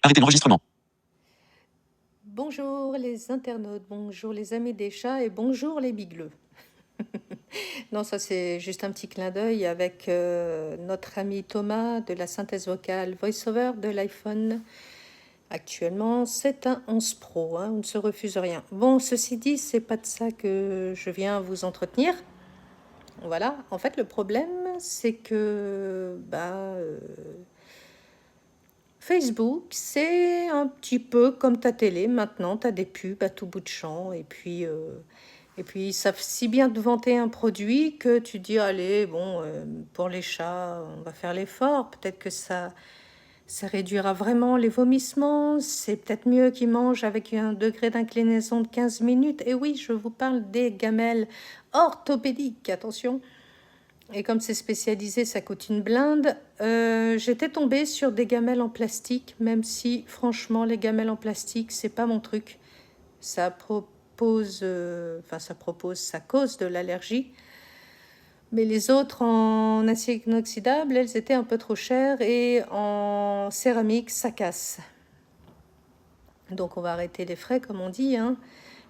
Arrêtez l'enregistrement. Bonjour les internautes, bonjour les amis des chats et bonjour les bigleux. Non, ça c'est juste un petit clin d'œil avec notre ami Thomas de la synthèse vocale VoiceOver de l'iPhone. Actuellement, c'est un 11 Pro, hein, on ne se refuse rien. Bon, ceci dit, c'est pas de ça que je viens vous entretenir. Voilà, en fait, le problème, c'est que Facebook, c'est un petit peu comme ta télé. Maintenant, tu as des pubs à tout bout de champ. Et puis, ils savent si bien te vanter un produit que tu dis, allez, bon, pour les chats, on va faire l'effort. Peut-être que ça réduira vraiment les vomissements. C'est peut-être mieux qu'ils mangent avec un degré d'inclinaison de 15 minutes. Et oui, je vous parle des gamelles orthopédiques, attention. Et comme c'est spécialisé, ça coûte une blinde. J'étais tombée sur des gamelles en plastique, même si franchement les gamelles en plastique, c'est pas mon truc. Ça ça cause de l'allergie. Mais les autres en acier inoxydable, elles étaient un peu trop chères et en céramique, ça casse. Donc on va arrêter les frais, comme on dit, hein.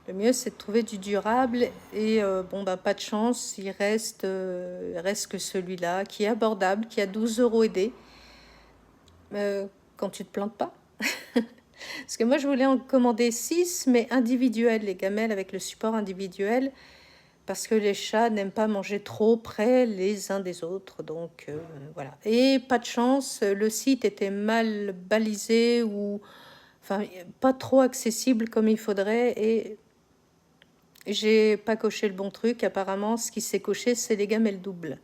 Le mieux, c'est de trouver du durable. Et pas de chance, il reste que celui-là, qui est abordable, qui a 12 € aidés. Quand tu te plantes pas. Parce que moi, je voulais en commander 6, mais individuels, les gamelles avec le support individuel, parce que les chats n'aiment pas manger trop près les uns des autres. Donc, voilà. Et pas de chance, le site était mal balisé ou... Enfin, pas trop accessible comme il faudrait. Et j'ai pas coché le bon truc. Apparemment, ce qui s'est coché, c'est les gamelles doubles.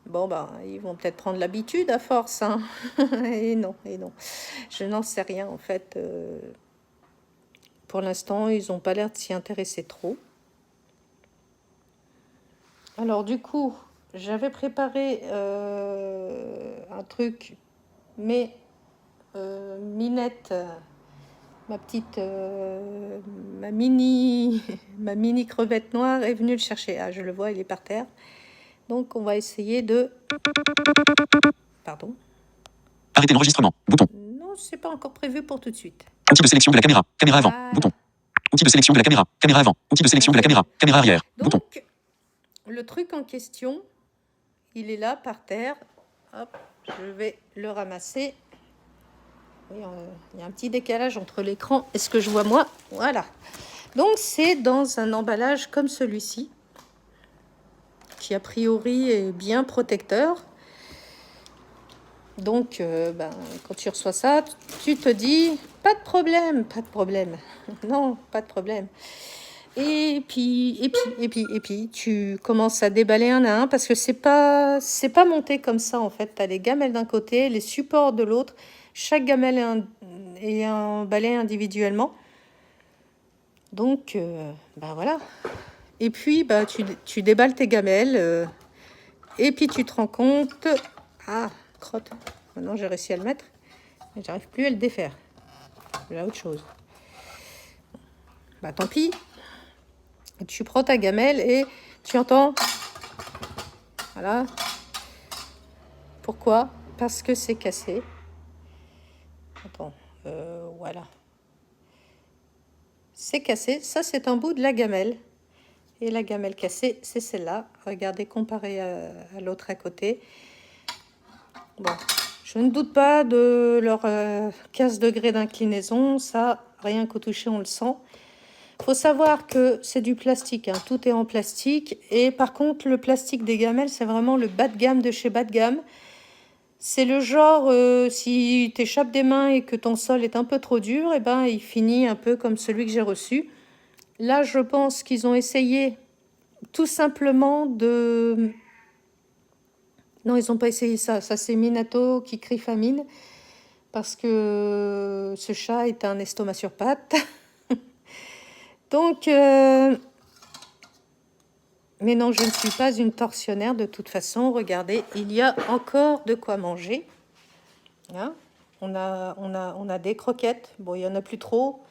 Bon, ils vont peut-être prendre l'habitude à force, hein. Et non. Je n'en sais rien, en fait. Pour l'instant, ils n'ont pas l'air de s'y intéresser trop. Alors, du coup, j'avais préparé un truc, mais Minette, ma mini crevette noire est venue le chercher. Ah, je le vois, il est par terre. Donc, on va essayer de... Pardon. Arrêtez l'enregistrement. Bouton. Non, c'est pas encore prévu pour tout de suite. Outil de sélection de la caméra. Caméra avant. Voilà. Bouton. Outil de sélection de la caméra. Caméra avant. Outil de sélection de la caméra. Caméra arrière. Bouton. Donc, le truc en question, il est là par terre. Hop, je vais le ramasser. Oui, il y a un petit décalage entre l'écran et ce que je vois moi. Voilà. Donc, c'est dans un emballage comme celui-ci, qui a priori est bien protecteur. Donc, quand tu reçois ça, tu te dis, pas de problème. Non, pas de problème. Et puis, tu commences à déballer un à un parce que c'est pas monté comme ça en fait. Tu as les gamelles d'un côté, les supports de l'autre. Chaque gamelle est emballée individuellement. Donc, voilà. Et puis, tu déballes tes gamelles. Et puis, tu te rends compte... Ah, crotte. Maintenant, j'ai réussi à le mettre. Mais j'arrive plus à le défaire. J'ai autre chose. Tant pis. Tu prends ta gamelle et tu entends... Voilà. Pourquoi? Parce que c'est cassé. Attends, voilà. C'est cassé. Ça, c'est un bout de la gamelle. Et la gamelle cassée, c'est celle-là. Regardez, comparé à l'autre à côté. Bon, je ne doute pas de leur 15 degrés d'inclinaison. Ça, rien qu'au toucher, on le sent. Il faut savoir que c'est du plastique, hein. Tout est en plastique. Et par contre, le plastique des gamelles, c'est vraiment le bas de gamme de chez bas de gamme. C'est le genre, si t'échappes des mains et que ton sol est un peu trop dur, il finit un peu comme celui que j'ai reçu. Là, je pense qu'ils ont essayé tout simplement de... Non, ils n'ont pas essayé ça. Ça, c'est Minato qui crie famine. Parce que ce chat est un estomac sur pattes. Donc... Mais non, je ne suis pas une tortionnaire de toute façon. Regardez, il y a encore de quoi manger. Hein, on a des croquettes. Bon, il n'y en a plus trop.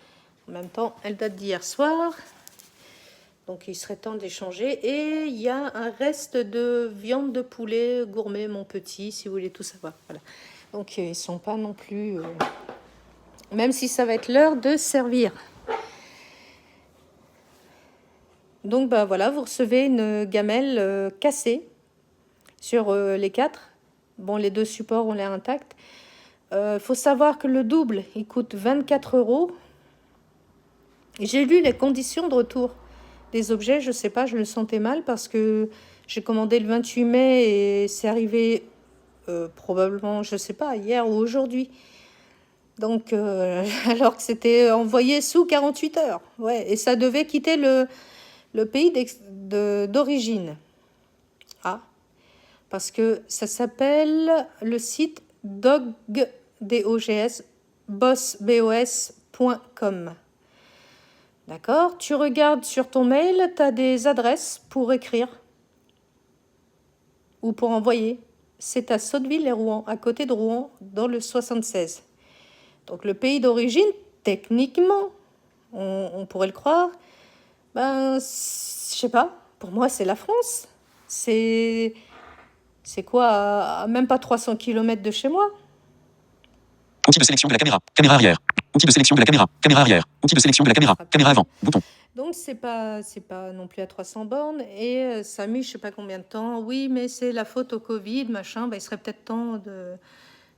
En même temps, elles datent d'hier soir. Donc, il serait temps d'échanger. Et il y a un reste de viande de poulet gourmet, mon petit, si vous voulez tout savoir. Voilà. Donc, ils ne sont pas non plus même si ça va être l'heure de servir. Donc bah voilà, vous recevez une gamelle cassée sur les 4. Bon, les 2 supports ont l'air intacts. Faut savoir que le double, il coûte 24 €. J'ai lu les conditions de retour des objets, je sais pas, je le sentais mal parce que j'ai commandé le 28 mai et c'est arrivé probablement, je sais pas, hier ou aujourd'hui. Donc, alors que c'était envoyé sous 48 heures. Ouais, et ça devait quitter le pays d'origine. Ah, parce que ça s'appelle le site dogs, boss.com. D'accord? Tu regardes sur ton mail, tu as des adresses pour écrire ou pour envoyer. C'est à Sotteville-les-Rouen, à côté de Rouen, dans le 76. Donc le pays d'origine, techniquement, on pourrait le croire, ben, je sais pas, pour moi c'est la France. C'est quoi, à même pas 300 km de chez moi? Outil de sélection de la caméra. Caméra arrière. Outil de sélection de la caméra. Caméra arrière. Outil de sélection de la caméra. Caméra avant. Bouton. Donc c'est pas non plus à 300 bornes et ça a mis je sais pas combien de temps. Oui, mais c'est la faute au Covid, machin. Ben, il serait peut-être temps de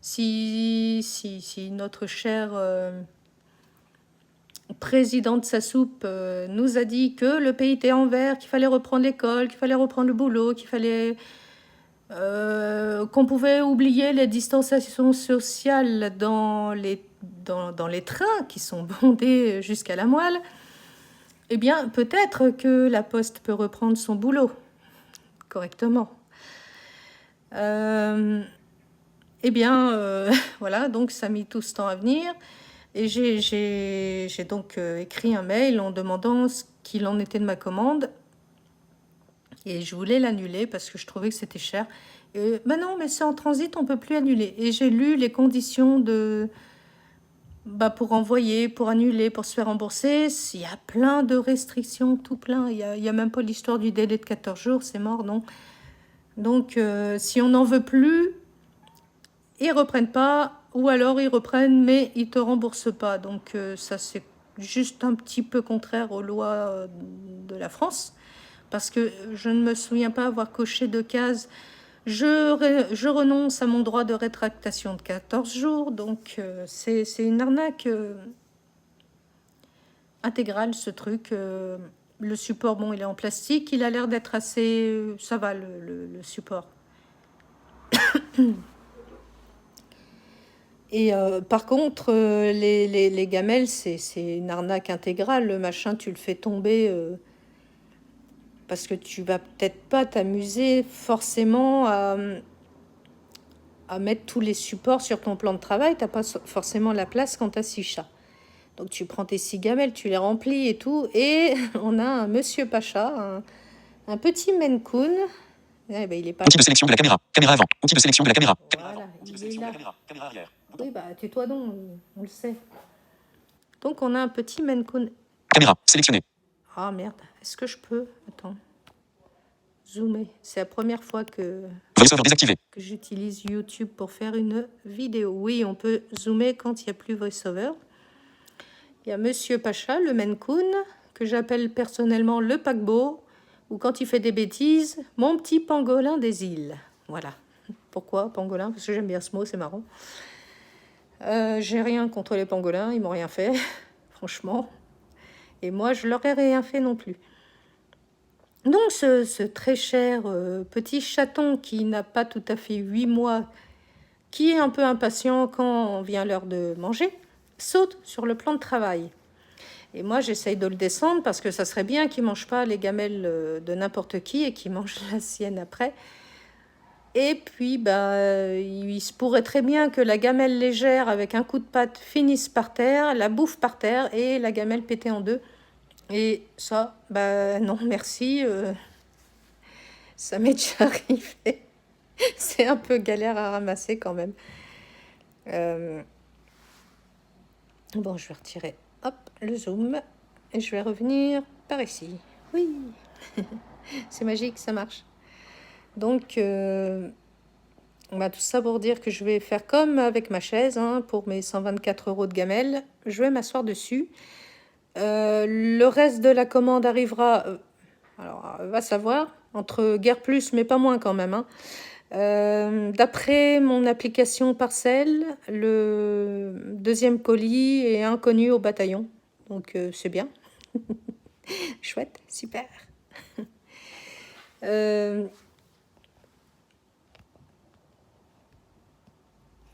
si notre cher président de sa soupe nous a dit que le pays était en vert, qu'il fallait reprendre l'école, qu'il fallait reprendre le boulot, qu'il fallait qu'on pouvait oublier les distanciations sociales dans les trains qui sont bondés jusqu'à la moelle. Eh bien, peut-être que la Poste peut reprendre son boulot correctement. Eh bien, voilà, donc ça a mis tout ce temps à venir. Et j'ai donc écrit un mail en demandant ce qu'il en était de ma commande. Et je voulais l'annuler parce que je trouvais que c'était cher. Et ben non, mais c'est en transit, on peut plus annuler. Et j'ai lu les conditions pour envoyer, pour annuler, pour se faire rembourser. Il y a plein de restrictions, tout plein. Il y a même pas l'histoire du délai de 14 jours, c'est mort, non. Donc, si on n'en veut plus, ils reprennent pas, ou alors ils reprennent, mais ils te remboursent pas. Donc, ça, c'est juste un petit peu contraire aux lois de la France. Parce que je ne me souviens pas avoir coché de case. Je renonce à mon droit de rétractation de 14 jours. Donc, c'est une arnaque intégrale, ce truc. Le support, bon, il est en plastique. Il a l'air d'être assez... ça va, le support. Et par contre, les gamelles, c'est une arnaque intégrale. Le machin, tu le fais tomber... parce que tu vas peut-être pas t'amuser forcément à mettre tous les supports sur ton plan de travail. Tu n'as pas forcément la place quand tu as 6 chats. Donc tu prends tes 6 gamelles, tu les remplis et tout. Et on a un monsieur Pacha, un petit Maine Coon. Eh ben, il est pas Outil de sélection de la caméra. Caméra avant. Outil de sélection de la caméra. Caméra voilà, avant. Outil de il est sélection de là. la caméra. Caméra arrière. Bouton. Oui, bah tais-toi donc, on le sait. Donc on a un petit Maine Coon. Caméra. Sélectionné. Ah merde, est-ce que je peux? Attends. Zoomer. C'est la première fois que VoiceOver désactivé. j'utilise YouTube pour faire une vidéo. Oui, on peut zoomer quand il n'y a plus VoiceOver. Il y a Monsieur Pacha, le Maine Coon, que j'appelle personnellement le paquebot, ou quand il fait des bêtises, mon petit pangolin des îles. Voilà. Pourquoi pangolin? Parce que j'aime bien ce mot, c'est marrant. J'ai rien contre les pangolins, ils m'ont rien fait, franchement. Et moi, je leur ai rien fait non plus. Donc, ce très cher petit chaton qui n'a pas tout à fait 8 mois, qui est un peu impatient quand vient l'heure de manger, saute sur le plan de travail. Et moi, j'essaye de le descendre parce que ça serait bien qu'il ne mange pas les gamelles de n'importe qui et qu'il mange la sienne après. Et puis, il se pourrait très bien que la gamelle légère, avec un coup de patte, finisse par terre, la bouffe par terre et la gamelle pétée en deux. Et ça, non, merci. Ça m'est déjà arrivé. C'est un peu galère à ramasser quand même. Bon, je vais retirer hop, le zoom et je vais revenir par ici. Oui, c'est magique, ça marche. Donc, Bah, tout ça pour dire que je vais faire comme avec ma chaise, hein, pour mes 124 € de gamelle. Je vais m'asseoir dessus. Le reste de la commande arrivera, alors va savoir, entre guère plus, mais pas moins quand même, hein. D'après mon application Parcelle, le deuxième colis est inconnu au bataillon. Donc c'est bien. Chouette, super. Euh,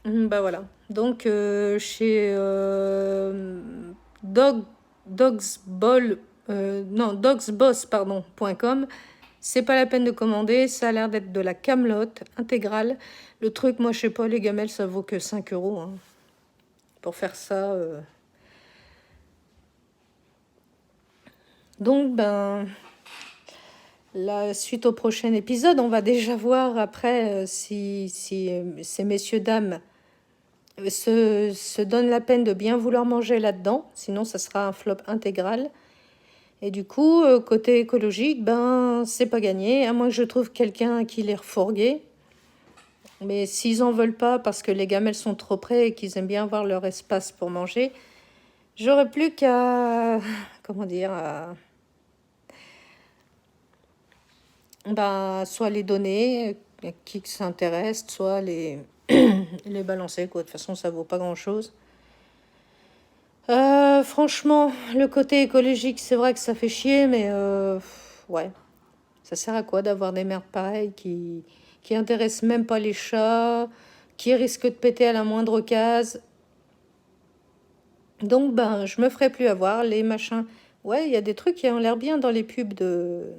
Bah voilà. Donc chez dogsball, non, dogsboss, pardon, .com, c'est pas la peine de commander. Ça a l'air d'être de la camelote intégrale. Le truc, moi, je sais pas, les gamelles, ça vaut que 5 €, hein. Pour faire ça. Donc, ben, la suite au prochain épisode, on va déjà voir après si ces messieurs, dames se donnent la peine de bien vouloir manger là-dedans. Sinon, ça sera un flop intégral. Et du coup, côté écologique, ben, c'est pas gagné, à moins que je trouve quelqu'un qui les refourguer. Mais s'ils en veulent pas parce que les gamelles sont trop près et qu'ils aiment bien avoir leur espace pour manger, j'aurais plus qu'à, comment dire, ben, soit les donner à qui s'intéresse, soit les, les balancer, quoi. De toute façon, ça vaut pas grand-chose. Franchement, le côté écologique, c'est vrai que ça fait chier, mais ouais. Ça sert à quoi d'avoir des merdes pareilles qui intéressent même pas les chats, qui risquent de péter à la moindre case. Donc, ben, je me ferai plus avoir. Les machins. Ouais, il y a des trucs qui ont l'air bien dans les pubs de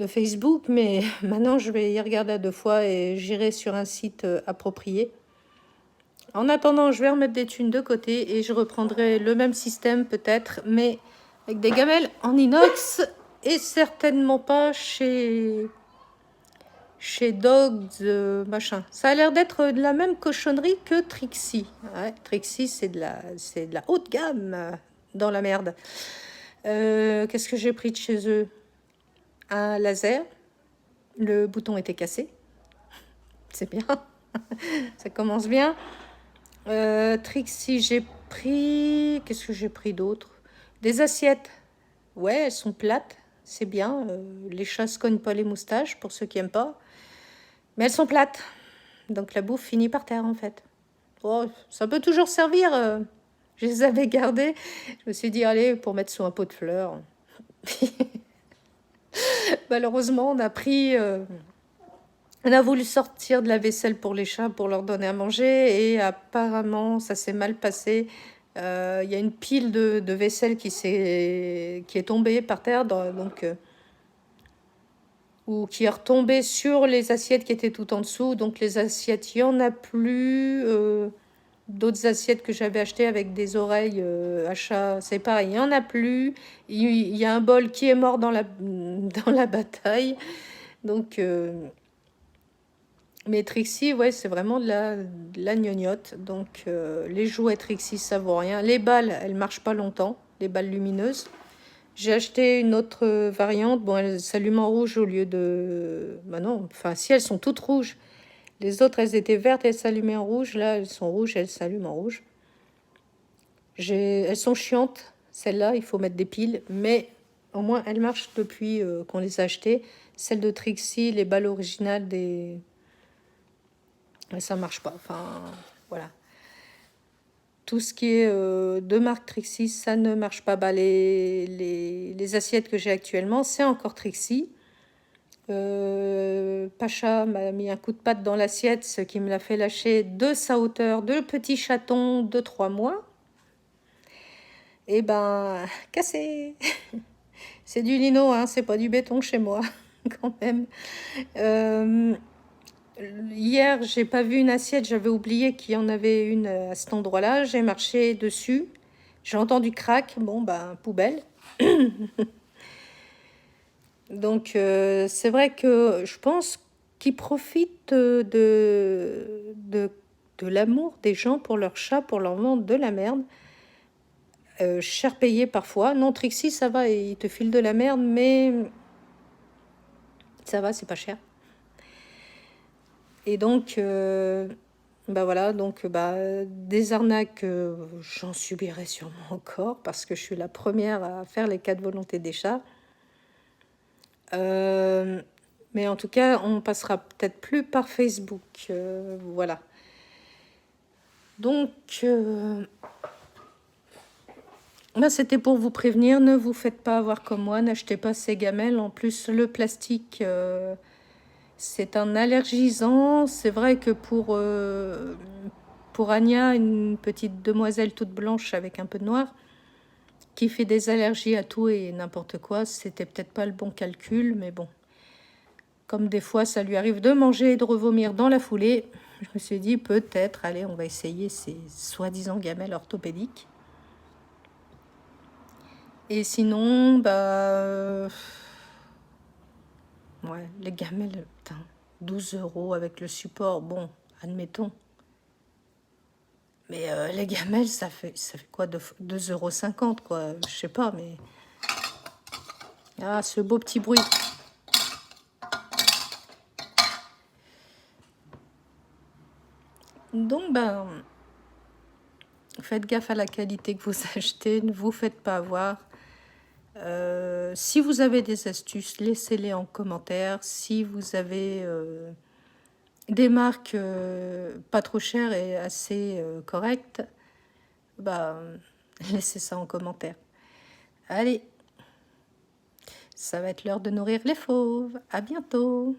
Facebook, mais maintenant, je vais y regarder à 2 fois et j'irai sur un site approprié. En attendant, je vais remettre des thunes de côté et je reprendrai le même système peut-être, mais avec des gamelles en inox et certainement pas chez Dogs, machin. Ça a l'air d'être de la même cochonnerie que Trixie. Ouais, Trixie, c'est de la haute gamme dans la merde. Qu'est-ce que j'ai pris de chez eux? Un laser. Le bouton était cassé. C'est bien. Ça commence bien. Trixie, j'ai pris... Qu'est-ce que j'ai pris d'autre? Des assiettes. Ouais, elles sont plates. C'est bien. Les chats se cognent pas les moustaches, pour ceux qui aiment pas. Mais elles sont plates. Donc la bouffe finit par terre, en fait. Oh, ça peut toujours servir. Je les avais gardées. Je me suis dit, allez, pour mettre sous un pot de fleurs. Malheureusement, on a voulu sortir de la vaisselle pour les chats pour leur donner à manger. Et apparemment, ça s'est mal passé. Il y a une pile de vaisselle qui est tombée par terre. Donc... ou qui est retombée sur les assiettes qui étaient tout en dessous. Donc les assiettes, il n'y en a plus. D'autres assiettes que j'avais achetées avec des oreilles à chat, c'est pareil, il n'y en a plus. Il y a un bol qui est mort dans la, dans la bataille. Donc, mais Trixie, ouais, c'est vraiment de la gnognotte. Donc les jouets Trixie, ça vaut rien. Les balles, elles marchent pas longtemps, les balles lumineuses. J'ai acheté une autre variante. Bon, elles s'allument en rouge au lieu de... Bah non, enfin, si, elles sont toutes rouges. Les autres, elles étaient vertes, elles s'allumaient en rouge. Là, elles sont rouges, elles s'allument en rouge. Elles sont chiantes. Celles-là, il faut mettre des piles. Mais au moins, elles marchent depuis qu'on les a achetées. Celles de Trixie, les balles originales des... Ça marche pas. Enfin, voilà. Tout ce qui est de marque Trixie, ça ne marche pas. Bah, les assiettes que j'ai actuellement, c'est encore Trixie. Pacha m'a mis un coup de patte dans l'assiette, ce qui me l'a fait lâcher de sa hauteur de petit chaton de 3 mois. Et ben, cassé. C'est du lino, hein, c'est pas du béton chez moi, quand même. Hier, j'ai pas vu une assiette, j'avais oublié qu'il y en avait une à cet endroit-là. J'ai marché dessus, j'ai entendu crack, bon, ben, poubelle. Donc, c'est vrai que je pense qu'ils profitent de l'amour des gens pour leur chat, pour leur vendre de la merde. Cher payé parfois. Non, Trixie, ça va, il te file de la merde, mais ça va, c'est pas cher. Et donc, bah voilà, donc des arnaques, j'en subirai sûrement encore parce que je suis la première à faire les 4 volontés des chats. Mais en tout cas, on passera peut-être plus par Facebook. Voilà. Donc, c'était pour vous prévenir, ne vous faites pas avoir comme moi, n'achetez pas ces gamelles. En plus, le plastique, c'est un allergisant. C'est vrai que pour Anya, une petite demoiselle toute blanche avec un peu de noir, qui fait des allergies à tout et n'importe quoi, c'était peut-être pas le bon calcul, mais bon. Comme des fois, ça lui arrive de manger et de revomir dans la foulée, je me suis dit, peut-être, allez, on va essayer ces soi-disant gamelles orthopédiques. Et sinon, ouais, les gamelles, putain, 12 € avec le support, bon, admettons. Mais les gamelles, ça fait quoi, 2,50 €, quoi, je sais pas, mais... Ah, ce beau petit bruit. Donc, faites gaffe à la qualité que vous achetez, ne vous faites pas avoir. Si vous avez des astuces, laissez-les en commentaire. Si vous avez des marques pas trop chères et assez correctes, laissez ça en commentaire. Allez, ça va être l'heure de nourrir les fauves. À bientôt.